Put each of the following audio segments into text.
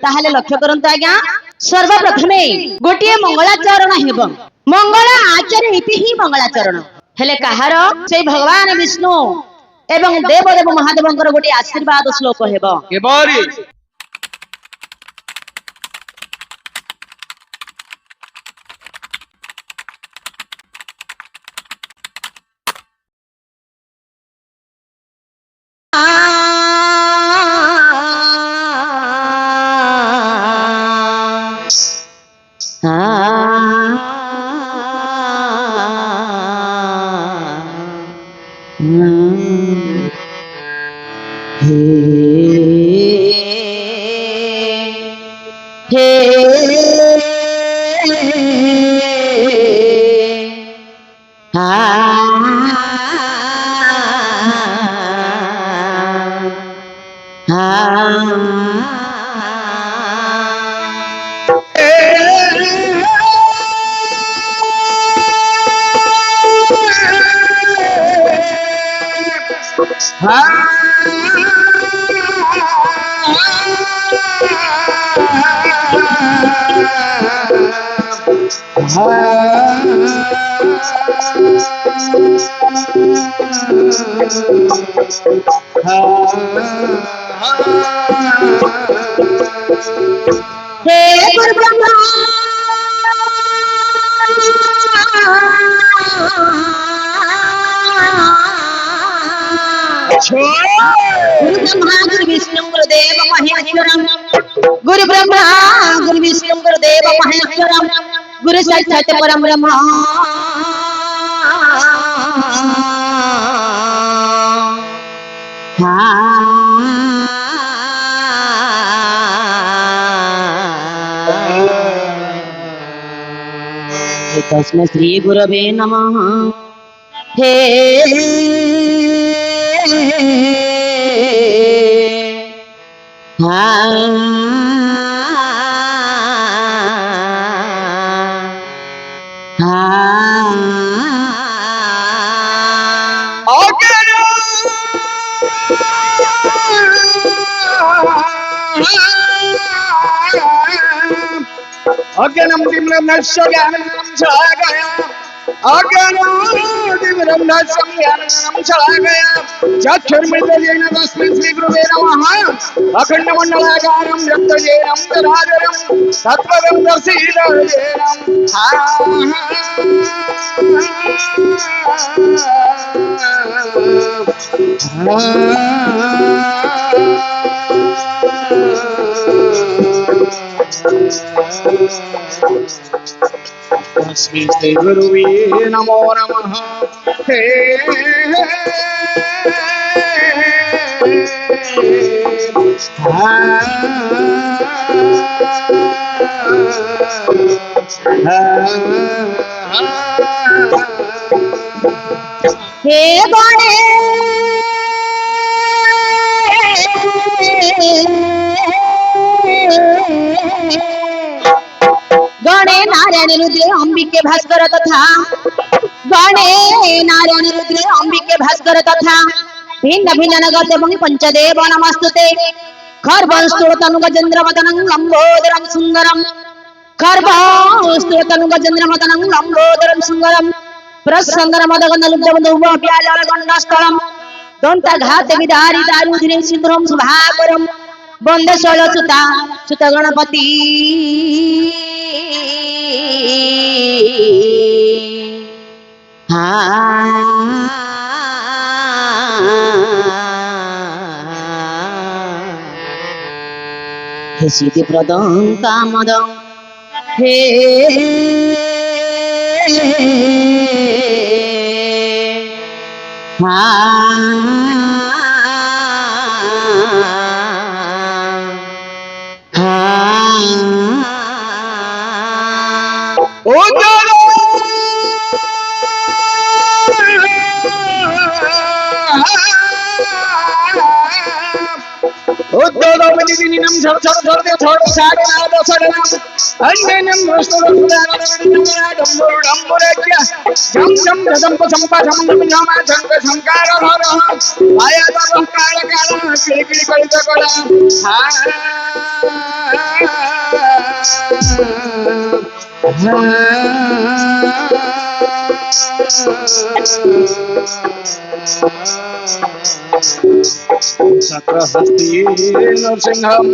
ताहले लक्ष्य करंतु आज्ञा सर्वप्रथमे गोटिए मंगलाचरण हेब मंगला आचरण इति ही मंगलाचरण हेले कहार से भगवान विष्णु एवं देवदेव महादेवंकर गोटे आशीर्वाद श्लोक हेब केबारी गुरु विष्णु गुरुदेव महेश्वरम गुरु ब्रह्मा गुरु विष्णु गुरुदेव महेश्वरम गुरु साक्षात परम ब्रह्म तस्मै श्री गुरवे नमः हे अज्ञानम दिम्रम नश्य ज्ञानम छागया अज्ञानम दिम्रम नश्य ज्ञानम छागया चक्षुर्मिलितेन तस्मै श्री गुरुवे नमः अखंड मंडलाकारं रक्तजेनं तराजरं तत्त्वं तस्मै श्री गुरुवे नमो नमः हे हे गणे गणे नारायण रुद्र अंबिके भास्कर तथा गणे नारायण रुद्र अंबिके भास्कर तथा भिन्न भिन्न नगत एवं पंचदेव नमस्तुते खर्वस्तोतनु गजेंद्र वदनं लंबोदरं सुंदरं खर्वस्तोतनु गजेंद्र वदनं लंबोदरं सुंदरं प्रसंगर मदगनलुब्धवन्दो व्यालगण्डस्थलं दंतघात विदारि दारुधिरे सिंधुरं सुभाकरं वन्दे शैलसुता सुत गणपति हे सिद्धि प्रदं कामदं हे Ninam Sar Sar Sar the third Saturday Saranam Andanam Rostodamurakia Jam Jam Dampa Sampa Samama Sanga Sankara Hara Ayada Sankara Kala Kiri Kalita Kala Sakrahasti Narsingham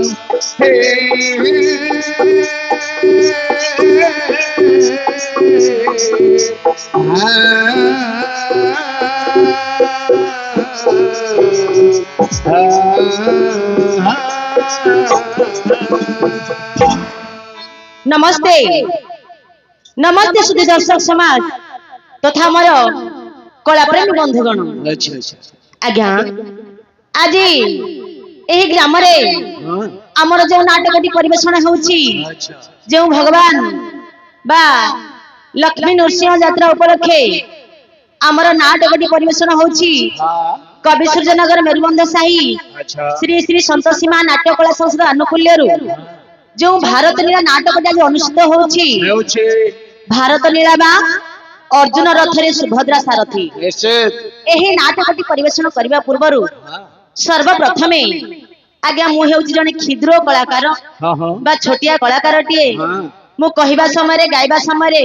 नमस्ते नमस्ते सुधी दर्शक समाज तथा मोर कला प्रेमी बंधुगण अच्छा अच्छा आज्ञा आज एही ग्राम रे हमर जो नाटकटी परिवेषण होउची अच्छा जो भगवान बा लक्ष्मी नरसिंह यात्रा उपलक्षे हमर नाटकटी परिवेषण होउची कवि सूर्यनगर मेरुबंध साही अच्छा श्री श्री संतोषीमा नाट्य कला संस्था अनुकूल्यरु जो भारत लीला नाटकटी आज अनुष्ठित होउची भारत लीला बा अर्जुन रथरे सुभद्रा सारथी निश्चित एही नाटकटी परिवेषण करबा पूर्वरु सर्वप्रथमे आज्ञा मु हेउची जने क्षुद्र कलाकार बा छोटिया कलाकारटिए मु कहिबा समय रे गाइबा समय रे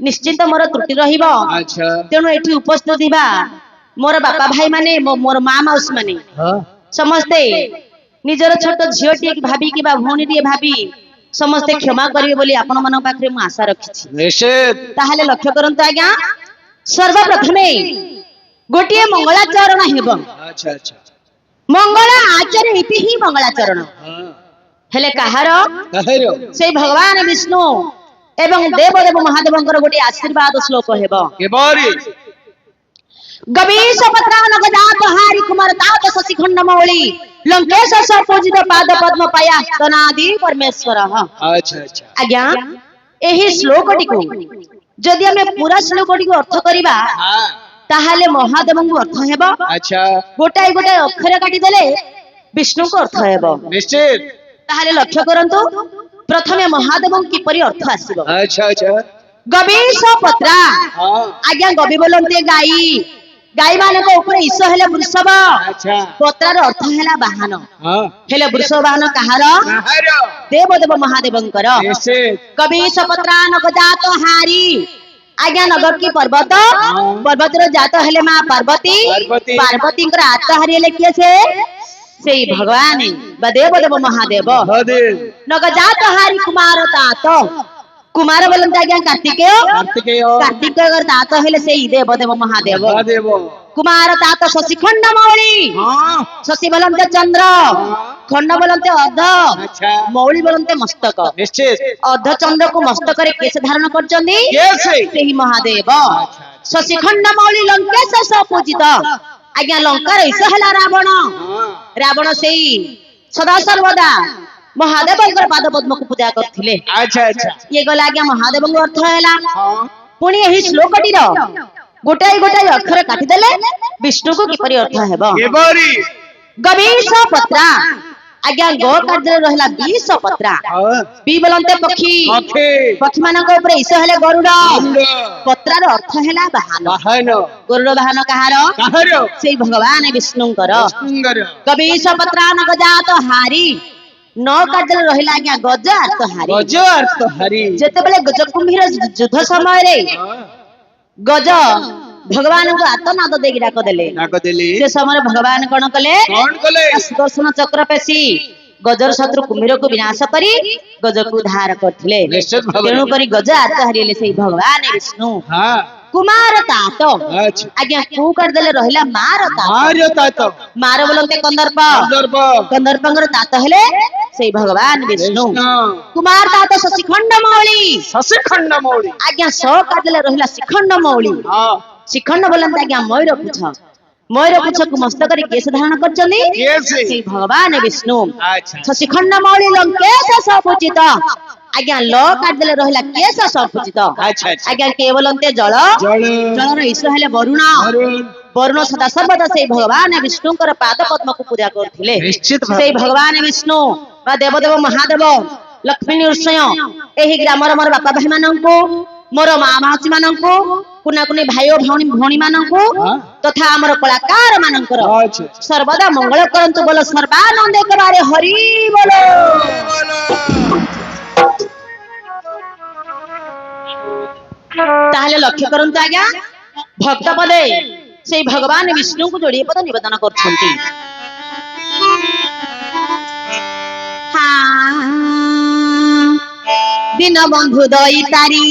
निश्चित मोर त्रुटि रहिबो अच्छा तेणु एठी उपस्थित दिबा मोर बापा भाई माने मोर मां माउस माने समस्ते निजर छोट झियोटी भाबी कि बा भौणीटी भाबी समस्ते क्षमा करिवे बोली आपण मन पाखरे मु आशा रखिछि निश्चित ताहाले लक्ष्य करंतु आज्ञा सर्वप्रथमे गोटिए मंगलाचरण हेबो अच्छा अच्छा मंगला आचरण इति ही मंगलाचरण हेले कहार कहिरो से भगवान विष्णु एवं देवदेव महादेवंकर गोटे आशीर्वाद श्लोक हेबो केबारी गवीश पत्रानक जात हारि कुमार तात शशिखंड मौली लंकेश सपूजित पाद पद्म पाया तनादि परमेश्वर अच्छा अच्छा आज्ञा एही श्लोकटी को जदि हमें पूरा श्लोकटी को अर्थ करिबा ताहाले महादेव को अर्थ हेबो अच्छा गोटाई गोटाई अक्षर काटी देले विष्णु को अर्थ हेबो निश्चित ताहाले लक्ष्य करंतु प्रथमे महादेव किपरि अर्थ आसीबो अच्छा अच्छा गवीश पत्रा आज्ञा गवी बोलंते गाई गाई माने को ऊपर ईश हेले वृषभ अच्छा पत्रार अर्थ हेला वाहन हां हेले वृषभ वाहन कहार कहिरो देवदेव महादेवंकर निश्चित कवीश पत्रानक जात हारी आज्ञा नगर की पर्वत पर्वत रो जात हेले मां पार्वती पार्वती आत हारी हेले किए से भगवान बा देवदेव महादेव नग जात हारी कुमार तात कुमार बोलते आज्ञा कार्तिकेय कार्तिकेय तात हेले से देवदेव महादेव कुमार तात शशिखंड मौली शशि बोलते चंद्र खंड बोलते अर्ध मौली बोलते मस्तक निश्चित अर्ध चंद्र को मस्तक रे केस धारण करचंदी सेही महादेव शशिखंड मौली लंकेश सपूजित आज्ञा लंका ईश हला रावण रावण सेही सदा सर्वदा महादेव पाद पद्म को पूजा करथिले अच्छा अच्छा ये गला आज्ञा महादेव को अर्थ हैला पुणी एही श्लोकटी रो गोटाई गोटाई अक्षर काटी देले विष्णु को किपरि अर्थ हेबो केबारी गवीश पत्रा आज्ञा गो कार्य रहला 20 पत्रा बी बोलंते पक्षी पक्षी मानक ऊपर ईश हेले गरुड़ पत्रार अर्थ हैला वाहन गरुड़ वाहन कहारो से भगवान विष्णुंकर गवीश पत्रा नग जात हारी नौ कार्य रहिला आज्ञा गज अर्थ हारी जेते बेले गज कुंभीर युद्ध समय रे गज भगवान को आत्मनाद देगी डाक देले से समय भगवान कौन कले सुदर्शन चक्र पेशी गजर शत्रु कुम्भीर को विनाश करी गज को उद्धार करथिले तेणु करी गज आत्महारी से भगवान विष्णु कुमार तात आज्ञा कु कर देले रहिला मार तात मार बोलते कंदर्प कंदर्पंगर तात हेले से भगवान विष्णु कुमार तात शशिखंड मौली आज्ञा स कर देले रहिला शिखंड मौली शिखंड बोलते आज्ञा मयूर पुछ को मस्तक रे केस धारण करचंदी से भगवान विष्णु शशिखंड मौली लंकेश सपूजित आज्ञा ल काट देले रहिला केस सपूजित आज्ञा के बोलते जल जलर ईश हेले वरुण ବରୁଣ ସଦା ସର୍ବଦା ସେଇ ଭଗବାନ ବିଷ୍ଣୁଙ୍କର ପାଦ ପଦ୍ମକୁ ପୂଜା କରୁଥିଲେ ନିଶ୍ଚିତ ଭାବେ। ସେଇ ଭଗବାନ ବିଷ୍ଣୁ ବା ଦେବଦେବ ମହାଦେବ ଲକ୍ଷ୍ମୀ ନୃସିଂହ ଏହି ଗ୍ରାମର ମୋର ବାପା ଭାଇ ମାନଙ୍କୁ ମୋର ମା ମାଉସୀ ମାନଙ୍କୁ କୁନା କୁନି ଭାଇ ଓ ଭଉଣୀ ମାନଙ୍କୁ ତଥା ଆମର କଳାକାର ମାନଙ୍କର ଆଚ୍ଛା। ସର୍ବଦା ମଙ୍ଗଳ କରନ୍ତୁ ବୋଲ ସର୍ବାନନ୍ଦ ଏକବାରେ ହରି ବୋଲ। ତାହେଲେ ଲକ୍ଷ୍ୟ କରନ୍ତୁ ଆଜ୍ଞା ଭକ୍ତ ପଦେ ସେଇ ଭଗବାନ ବିଷ୍ଣୁଙ୍କୁ ଯୋଡ଼ିଏ ପଦ ନିବେଦନ କରୁଛନ୍ତି। ଦିନ ବନ୍ଧୁ ଦଇ ତାରି